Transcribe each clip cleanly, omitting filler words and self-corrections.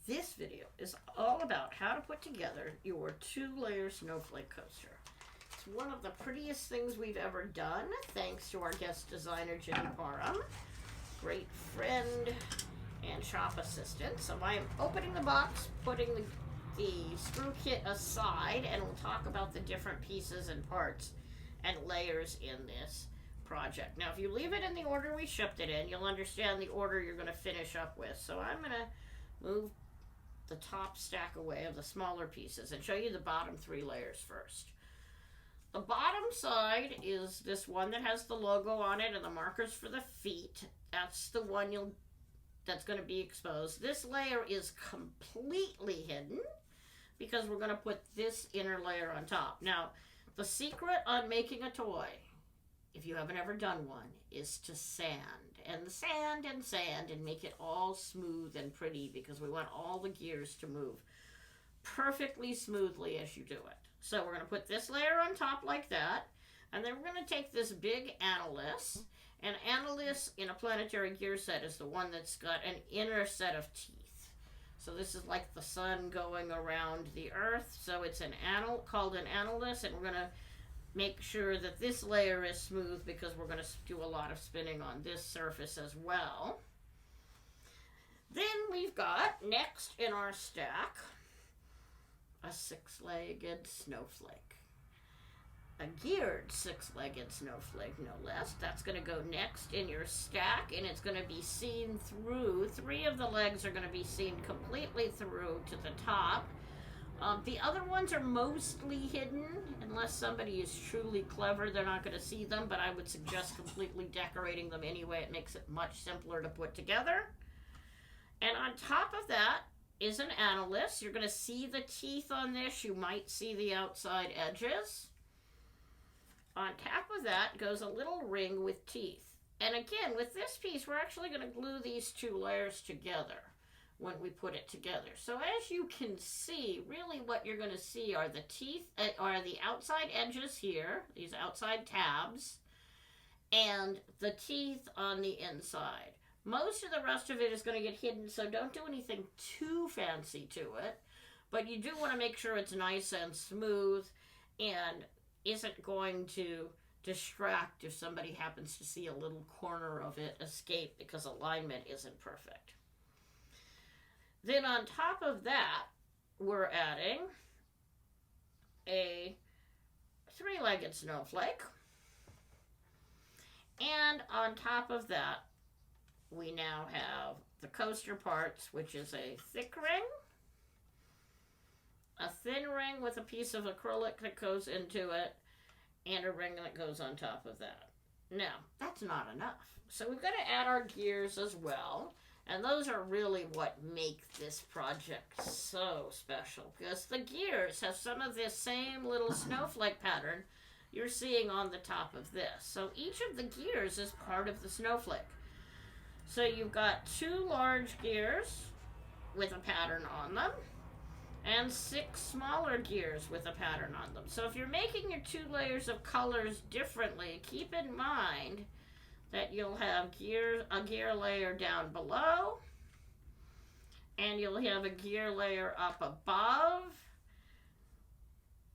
This video is all about how to put together your 2-layer snowflake coaster. It's one of the prettiest things we've ever done, thanks to our guest designer, Jenny Parham, great friend and shop assistant. So I am opening the box, putting the screw kit aside, and we'll talk about the different pieces and parts and layers in this project. Now, if you leave it in the order we shipped it in, you'll understand the order you're going to finish up with. So I'm going to move the top stack away of the smaller pieces and show you the bottom 3 layers first. The bottom side is this one that has the logo on it and the markers for the feet. That's the one that's going to be exposed. This layer is completely hidden because we're going to put this inner layer on top. Now, the secret on making a toy, if you haven't ever done one, is to sand and make it all smooth and pretty, because we want all the gears to move perfectly smoothly as you do it. So we're going to put this layer on top like that, and then we're going to take this big analyst, and analyst in a planetary gear set is the one that's got an inner set of teeth. So this is like the sun going around the earth, so it's called an analyst, and we're going to make sure that this layer is smooth because we're going to do a lot of spinning on this surface as well. Then we've got, next in our stack, a 6-legged snowflake. A geared 6-legged snowflake, no less. That's going to go next in your stack, and it's going to be seen through. 3 of the legs are going to be seen completely through to the top. The other ones are mostly hidden. Unless somebody is truly clever, they're not going to see them, but I would suggest completely decorating them anyway. It makes it much simpler to put together. And on top of that is an analyst. You're going to see the teeth on this. You might see the outside edges. On top of that goes a little ring with teeth. And again, with this piece, we're actually going to glue these 2 layers together when we put it together. So as you can see, really what you're going to see are the teeth, are the outside edges here, these outside tabs, and the teeth on the inside. Most of the rest of it is going to get hidden, so don't do anything too fancy to it, but you do want to make sure it's nice and smooth and isn't going to distract if somebody happens to see a little corner of it escape because alignment isn't perfect. Then on top of that, we're adding a 3-legged snowflake. And on top of that, we now have the coaster parts, which is a thick ring, a thin ring with a piece of acrylic that goes into it, and a ring that goes on top of that. Now, that's not enough. So we've got to add our gears as well. And those are really what make this project so special, because the gears have some of this same little snowflake pattern you're seeing on the top of this. So each of the gears is part of the snowflake. So you've got 2 large gears with a pattern on them, and 6 smaller gears with a pattern on them. So if you're making your 2 layers of colors differently, keep in mind that you'll have a gear layer down below, and you'll have a gear layer up above,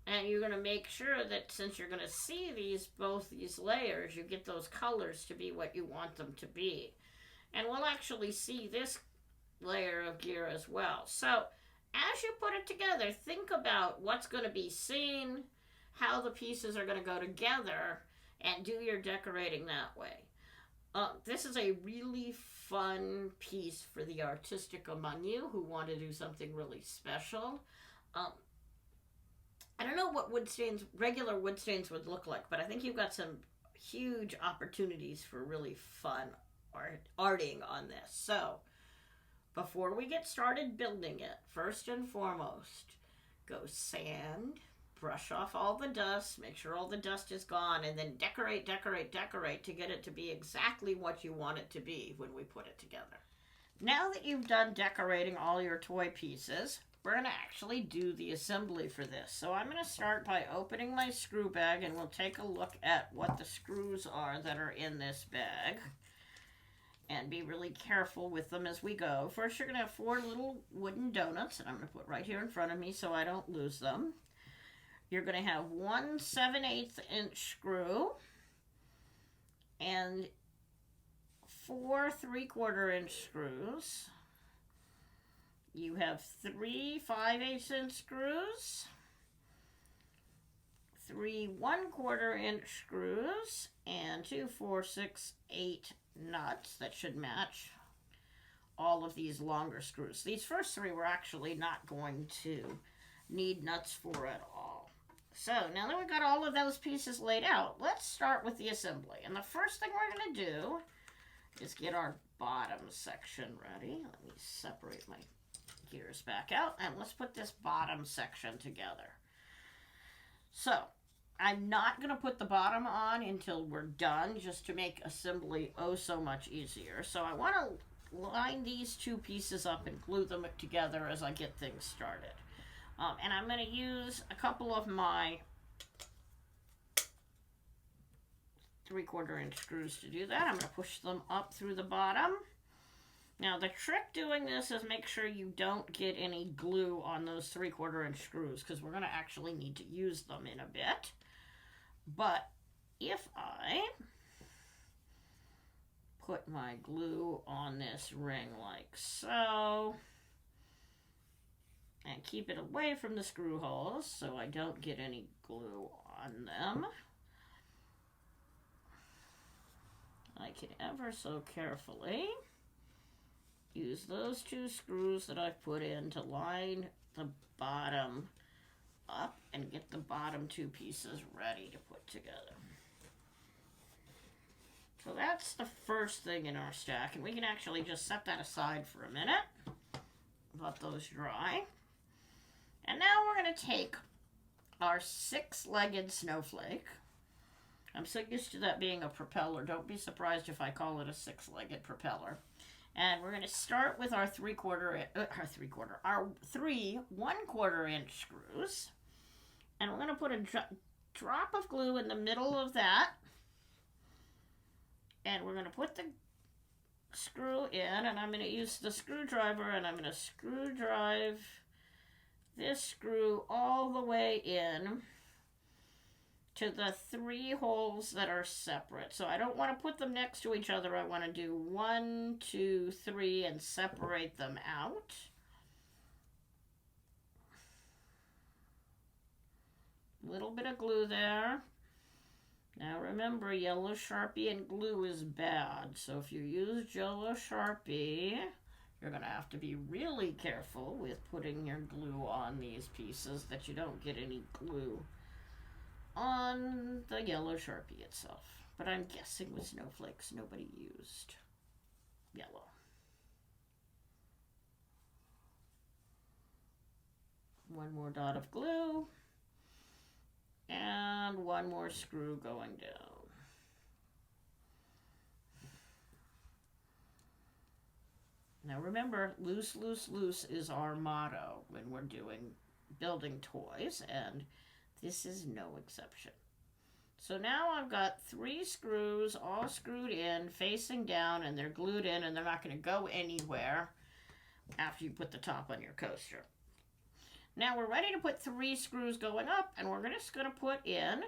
and you're going to make sure that since you're going to see both these layers, you get those colors to be what you want them to be. And we'll actually see this layer of gear as well. So as you put it together, think about what's going to be seen, how the pieces are going to go together, and do your decorating that way. This is a really fun piece for the artistic among you who want to do something really special. I don't know what regular wood stains would look like, but I think you've got some huge opportunities for really fun arting on this. So, before we get started building it, first and foremost, go sand, brush off all the dust, make sure all the dust is gone, and then decorate to get it to be exactly what you want it to be when we put it together. Now that you've done decorating all your toy pieces, we're going to actually do the assembly for this. So I'm going to start by opening my screw bag, and we'll take a look at what the screws are that are in this bag. and be really careful with them as we go. First, you're going to have 4 little wooden donuts that I'm going to put right here in front of me so I don't lose them. You're going to have 1 7/8 inch screw and 4 3/4 inch screws. You have 3 5/8 inch screws, 3 1/4 inch screws, and 2 4 6 8 nuts that should match all of these longer screws. These first 3 we're actually not going to need nuts for at all. So now that we've got all of those pieces laid out, let's start with the assembly. And the first thing we're going to do is get our bottom section ready. Let me separate my gears back out, and let's put this bottom section together. So I'm not going to put the bottom on until we're done, just to make assembly oh so much easier. So I want to line these 2 pieces up and glue them together as I get things started. And I'm going to use a couple of my 3/4 inch screws to do that. I'm going to push them up through the bottom. Now the trick doing this is make sure you don't get any glue on those 3/4 inch screws, because we're going to actually need to use them in a bit. But if I put my glue on this ring like so, and keep it away from the screw holes so I don't get any glue on them, I can ever so carefully use those 2 screws that I've put in to line the bottom up and get the bottom 2 pieces ready to put together. So that's the first thing in our stack, and we can actually just set that aside for a minute, let those dry. And now we're going to take our 6-legged snowflake. I'm so used to that being a propeller. Don't be surprised if I call it a 6-legged propeller. And we're going to start with our 3 1/4 inch screws. And we're going to put a drop of glue in the middle of that. And we're going to put the screw in, and I'm going to use the screwdriver, and I'm going to screw drive this screw all the way in to the 3 holes that are separate. So I don't want to put them next to each other. I want to do 1, 2, 3 and separate them out. Little bit of glue there. Now remember, yellow Sharpie and glue is bad. So if you use yellow Sharpie, you're going to have to be really careful with putting your glue on these pieces, that you don't get any glue on the yellow Sharpie itself. But I'm guessing with snowflakes, nobody used yellow. One more dot of glue. And 1 more screw going down. Now remember, loose, loose, loose is our motto when we're building toys, and this is no exception. So now I've got 3 screws all screwed in, facing down, and they're glued in, and they're not going to go anywhere after you put the top on your coaster. Now we're ready to put 3 screws going up, and we're just going to put in,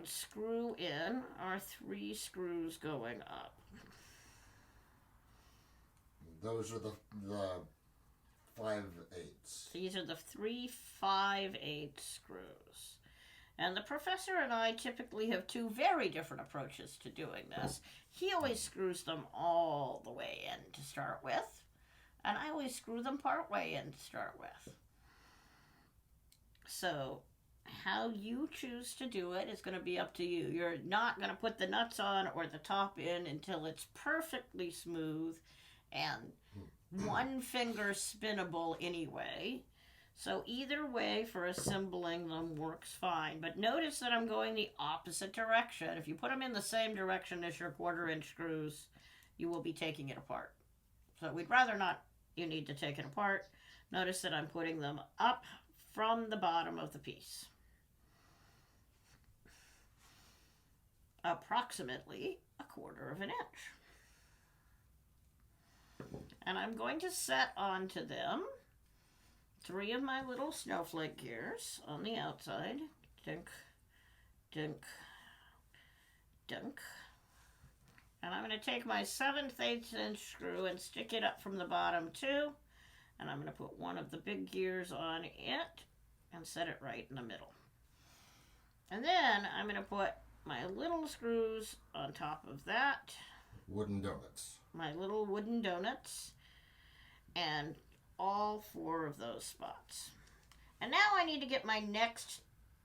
screw in our 3 screws going up. Those are the 5/8. These are the 3 5/8 screws. And the professor and I typically have 2 very different approaches to doing this. He always screws them all the way in to start with, and I always screw them part way in to start with. So how you choose to do it is going to be up to you. You're not going to put the nuts on or the top in until it's perfectly smooth and 1 finger spinnable anyway. So either way for assembling them works fine. But notice that I'm going the opposite direction. If you put them in the same direction as your 1/4 inch screws, you will be taking it apart. So we'd rather not you need to take it apart. Notice that I'm putting them up from the bottom of the piece. Approximately 1/4 of an inch. And I'm going to set onto them 3 of my little snowflake gears on the outside. Dunk, dunk, dunk. And I'm going to take my 7/8 inch screw and stick it up from the bottom too. And I'm going to put one of the big gears on it and set it right in the middle. And then I'm going to put my little screws on top of that. Wooden donuts. My little wooden donuts. And all 4 of those spots. And now I need to get my next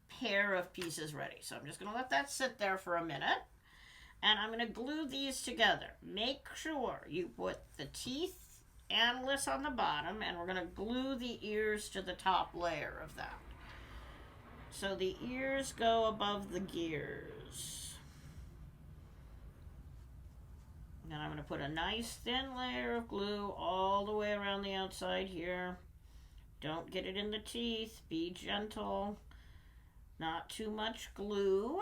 pair of pieces ready. So I'm just going to let that sit there for a minute. And I'm going to glue these together. Make sure you put the teeth analysts on the bottom, and we're going to glue the ears to the top layer of that. So the ears go above the gears. Then I'm going to put a nice thin layer of glue all the way around the outside here. Don't get it in the teeth. Be gentle. Not too much glue.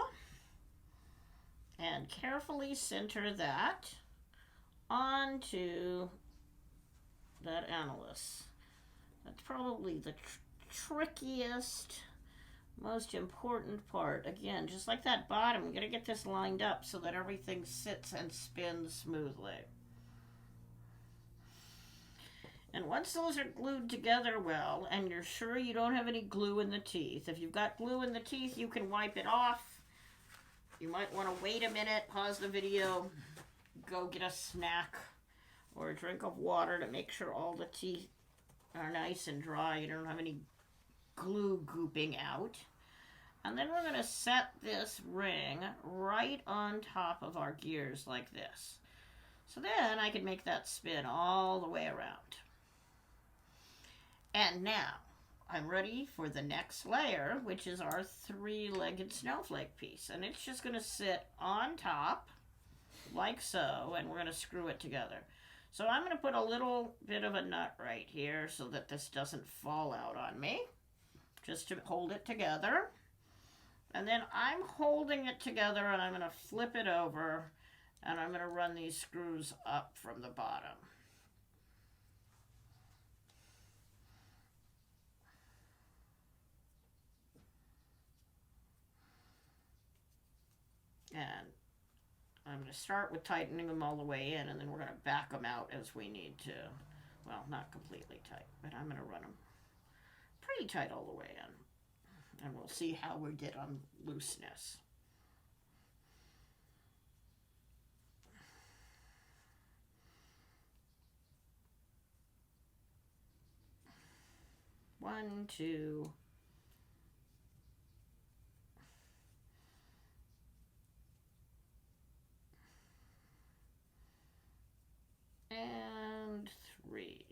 And carefully center that onto that analyst. That's probably the trickiest, most important part. Again, just like that bottom, we got to get this lined up so that everything sits and spins smoothly. And once those are glued together well, and you're sure you don't have any glue in the teeth, if you've got glue in the teeth, you can wipe it off. You might want to wait a minute, pause the video, go get a snack or a drink of water to make sure all the teeth are nice and dry. You don't have any glue gooping out. And then we're going to set this ring right on top of our gears like this. So then I can make that spin all the way around. And now I'm ready for the next layer, which is our 3-legged snowflake piece. And it's just going to sit on top, like so, and we're going to screw it together. So I'm going to put a little bit of a nut right here so that this doesn't fall out on me, just to hold it together. And then I'm holding it together, and I'm going to flip it over, and I'm going to run these screws up from the bottom. And I'm going to start with tightening them all the way in, and then we're going to back them out as we need to. Well, not completely tight, but I'm going to run them pretty tight all the way in. And we'll see how we get on looseness. One, two. And 3.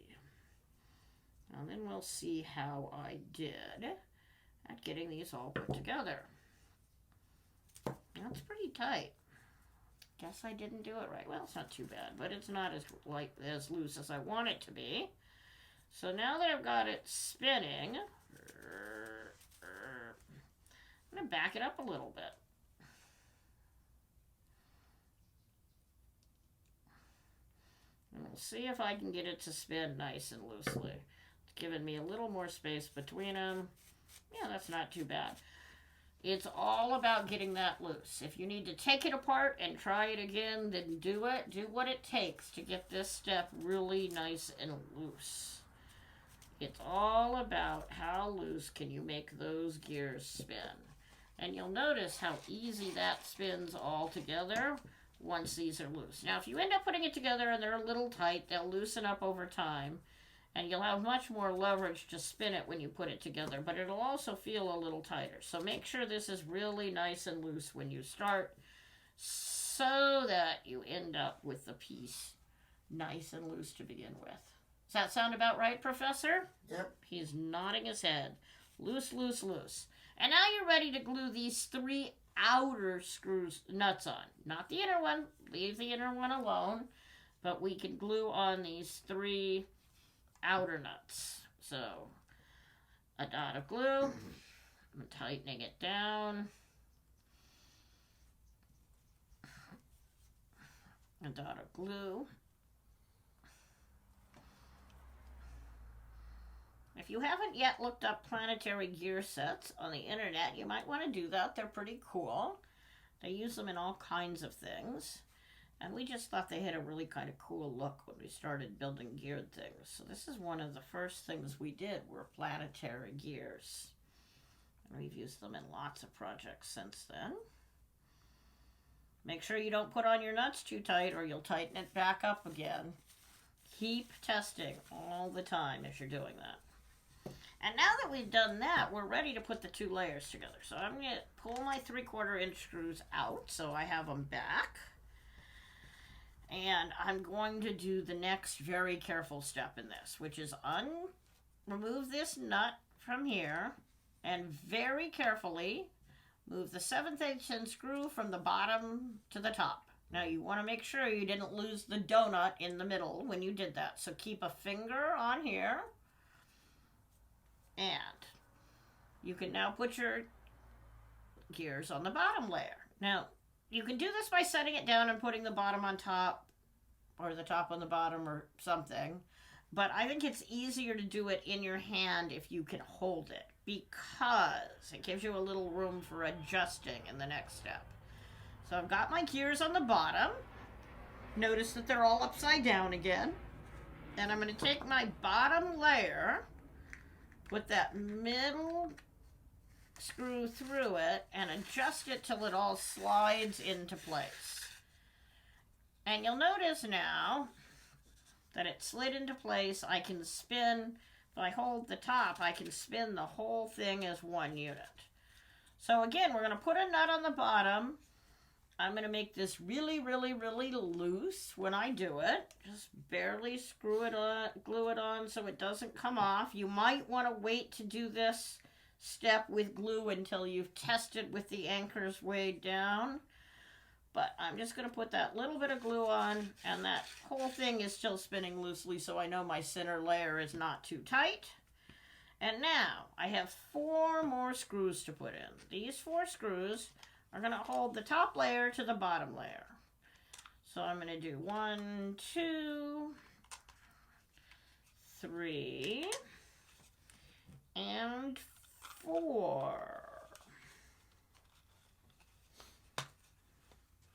And then we'll see how I did at getting these all put together. That's pretty tight. Guess I didn't do it right. Well, it's not too bad, but it's not as loose as I want it to be. So now that I've got it spinning, I'm going to back it up a little bit. And we'll see if I can get it to spin nice and loosely. It's giving me a little more space between them. Yeah, that's not too bad. It's all about getting that loose. If you need to take it apart and try it again, then do it. Do what it takes to get this step really nice and loose. It's all about how loose can you make those gears spin. And you'll notice how easy that spins all together once these are loose. Now, if you end up putting it together and they're a little tight, they'll loosen up over time, and you'll have much more leverage to spin it when you put it together, but it'll also feel a little tighter. So make sure this is really nice and loose when you start so that you end up with the piece nice and loose to begin with. Does that sound about right, Professor? Yep. He's nodding his head. Loose, loose, loose. And now you're ready to glue these 3 outer nuts on. Not the inner one. Leave the inner one alone. But we can glue on these 3 outer nuts. So, a dot of glue. I'm tightening it down. a dot of glue. If you haven't yet looked up planetary gear sets on the internet, you might want to do that. They're pretty cool. They use them in all kinds of things. And we just thought they had a really kind of cool look when we started building geared things. So this is one of the first things we did were planetary gears. And we've used them in lots of projects since then. Make sure you don't put on your nuts too tight or you'll tighten it back up again. Keep testing all the time as you're doing that. And now that we've done that, we're ready to put the two layers together. So I'm going to pull my 3/4 inch screws out so I have them back. And I'm going to do the next very careful step in this, which is remove this nut from here and very carefully move the 1/7 inch screw from the bottom to the top. Now you want to make sure you didn't lose the donut in the middle when you did that. So keep a finger on here. And you can now put your gears on the bottom layer. Now, you can do this by setting it down and putting the bottom on top or the top on the bottom or something. But I think it's easier to do it in your hand if you can hold it because it gives you a little room for adjusting in the next step. So I've got my gears on the bottom. Notice that they're all upside down again. And I'm going to take my bottom layer, put that middle screw through it, and adjust it till it all slides into place. And you'll notice now that it slid into place. I can spin, if I hold the top, I can spin the whole thing as one unit. So again, we're going to put a nut on the bottom. I'm going to make this really, really, really loose when I do it. Just barely screw it on, glue it on so it doesn't come off. You might want to wait to do this step with glue until you've tested with the anchors way down. But I'm just going to put that little bit of glue on, and that whole thing is still spinning loosely so I know my center layer is not too tight. And now I have 4 more screws to put in. These 4 screws are going to hold the top layer to the bottom layer. So I'm going to do 1, 2, 3, and 4.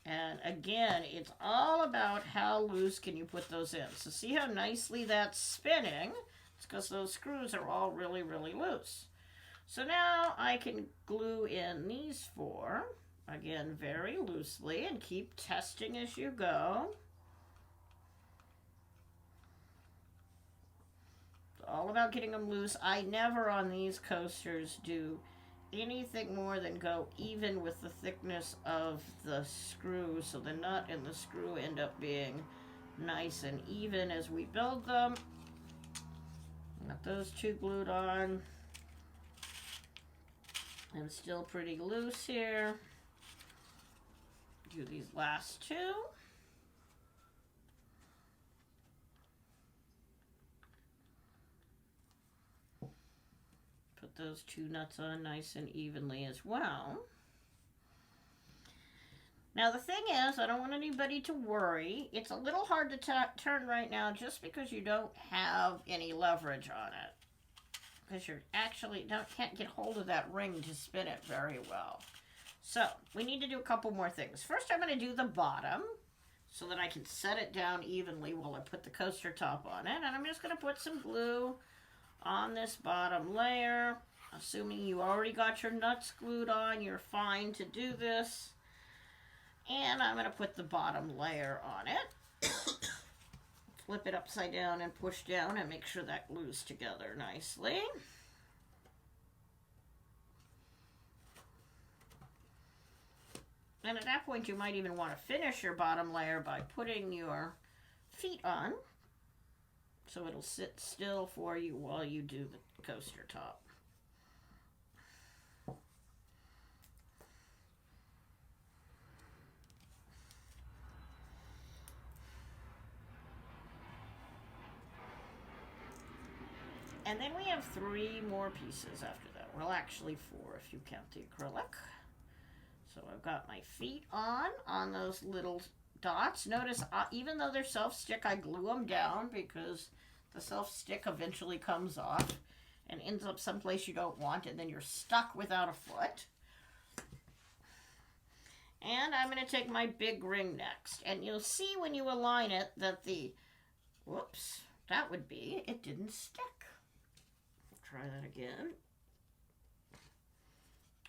And again, it's all about how loose can you put those in. So see how nicely that's spinning? It's because those screws are all really, really loose. So now I can glue in these 4, again, very loosely, and keep testing as you go. It's all about getting them loose. I never on these coasters do anything more than go even with the thickness of the screw, so the nut and the screw end up being nice and even as we build them. Got those 2 glued on. I'm still pretty loose here. Do these last 2. Put those 2 nuts on nice and evenly as well. Now the thing is, I don't want anybody to worry. It's a little hard to turn right now just because you don't have any leverage on it. Because you actually can't get hold of that ring to spin it very well. So we need to do a couple more things. First I'm going to do the bottom so that I can set it down evenly while I put the coaster top on it. And I'm just going to put some glue on this bottom layer. Assuming you already got your nuts glued on, you're fine to do this. And I'm going to put the bottom layer on it. Flip it upside down and push down and make sure that glues together nicely. And at that point you might even want to finish your bottom layer by putting your feet on so it'll sit still for you while you do the coaster top. And then we have 3 more pieces after that. Well, actually 4 if you count the acrylic. So I've got my feet on those little dots. Notice even though they're self-stick, I glue them down because the self-stick eventually comes off and ends up someplace you don't want, and then you're stuck without a foot. And I'm going to take my big ring next. And you'll see when you align it that the, whoops, that would be, it didn't stick. Try that again.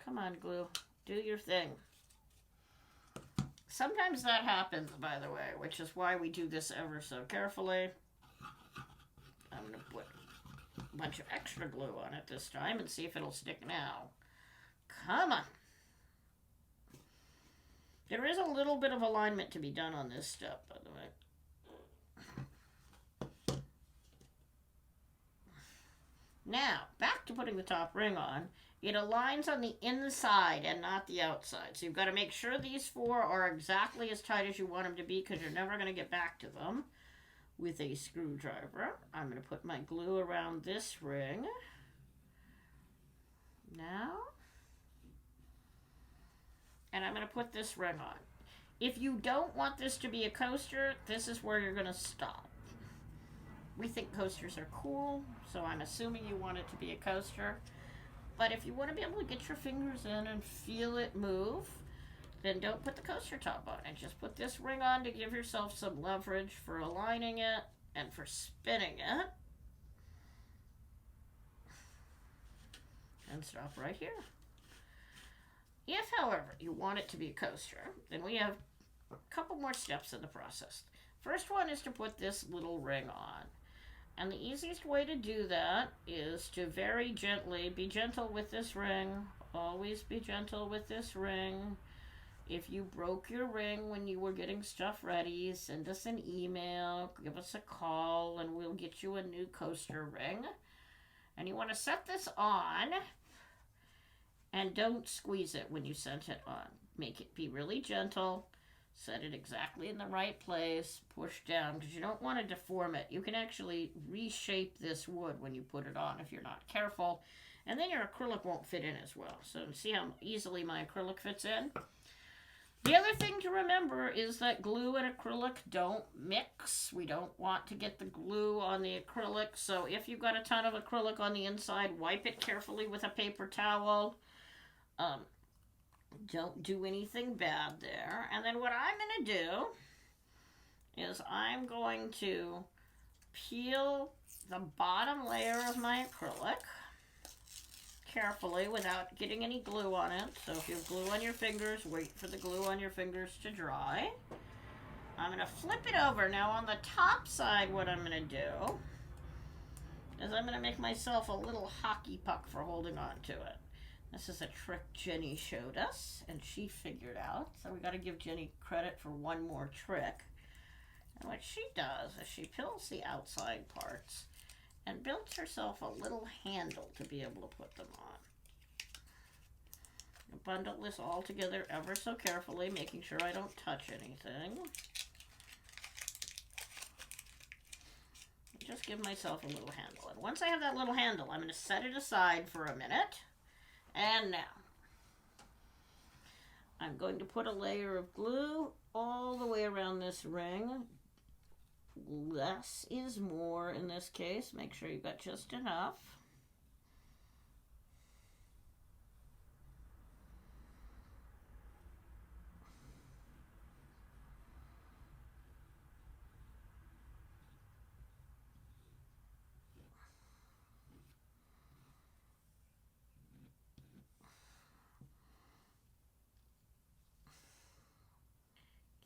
Come on, glue. Do your thing. Sometimes that happens, by the way, which is why we do this ever so carefully. I'm going to put a bunch of extra glue on it this time and see if it'll stick now. Come on. There is a little bit of alignment to be done on this step, by the way. Now, back to putting the top ring on. It aligns on the inside and not the outside. So you've got to make sure these four are exactly as tight as you want them to be, because you're never going to get back to them with a screwdriver. I'm going to put my glue around this ring. Now. And I'm going to put this ring on. If you don't want this to be a coaster, this is where you're going to stop. We think coasters are cool, so I'm assuming you want it to be a coaster. But if you want to be able to get your fingers in and feel it move, then don't put the coaster top on it. Just put this ring on to give yourself some leverage for aligning it and for spinning it. And stop right here. If, however, you want it to be a coaster, then we have a couple more steps in the process. First one is to put this little ring on. And the easiest way to do that is to very gently, be gentle with this ring. Always be gentle with this ring. If you broke your ring when you were getting stuff ready, send us an email, give us a call, and we'll get you a new coaster ring. And you want to set this on. And don't squeeze it when you set it on. Make it be really gentle. Set it exactly in the right place. Push down, because you don't want to deform it. You can actually reshape this wood when you put it on if you're not careful. And then your acrylic won't fit in as well. So see how easily my acrylic fits in? The other thing to remember is that glue and acrylic don't mix. We don't want to get the glue on the acrylic. So if you've got a ton of acrylic on the inside, wipe it carefully with a paper towel. Don't do anything bad there. And then what I'm going to do is I'm going to peel the bottom layer of my acrylic carefully without getting any glue on it. So if you have glue on your fingers, wait for the glue on your fingers to dry. I'm going to flip it over. Now on the top side, what I'm going to do is I'm going to make myself a little hockey puck for holding on to it. This is a trick Jenny showed us, and she figured out. So we got to give Jenny credit for one more trick. And what she does is she peels the outside parts and builds herself a little handle to be able to put them on. Bundle this all together ever so carefully, making sure I don't touch anything. Just give myself a little handle. And once I have that little handle, I'm going to set it aside for a minute. And now, I'm going to put a layer of glue all the way around this ring. Less is more in this case. Make sure you've got just enough.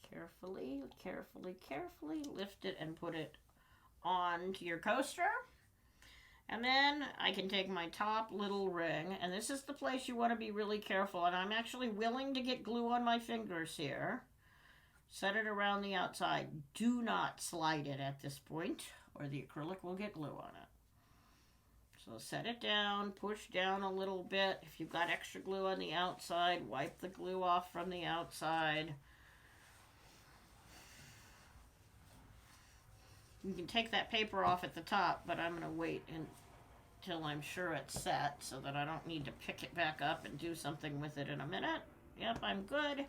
Carefully, carefully, carefully lift it and put it onto your coaster. And then I can take my top little ring, and this is the place you want to be really careful, and I'm actually willing to get glue on my fingers here. Set it around the outside. Do not slide it at this point, or the acrylic will get glue on it. So set it down, push down a little bit. If you've got extra glue on the outside, wipe the glue off from the outside. You can take that paper off at the top, but I'm going to wait until I'm sure it's set so that I don't need to pick it back up and do something with it in a minute. Yep, I'm good.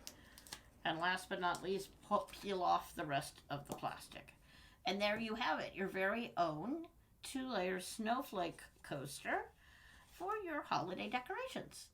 And last but not least, peel off the rest of the plastic. And there you have it, your very own 2-layer snowflake coaster for your holiday decorations.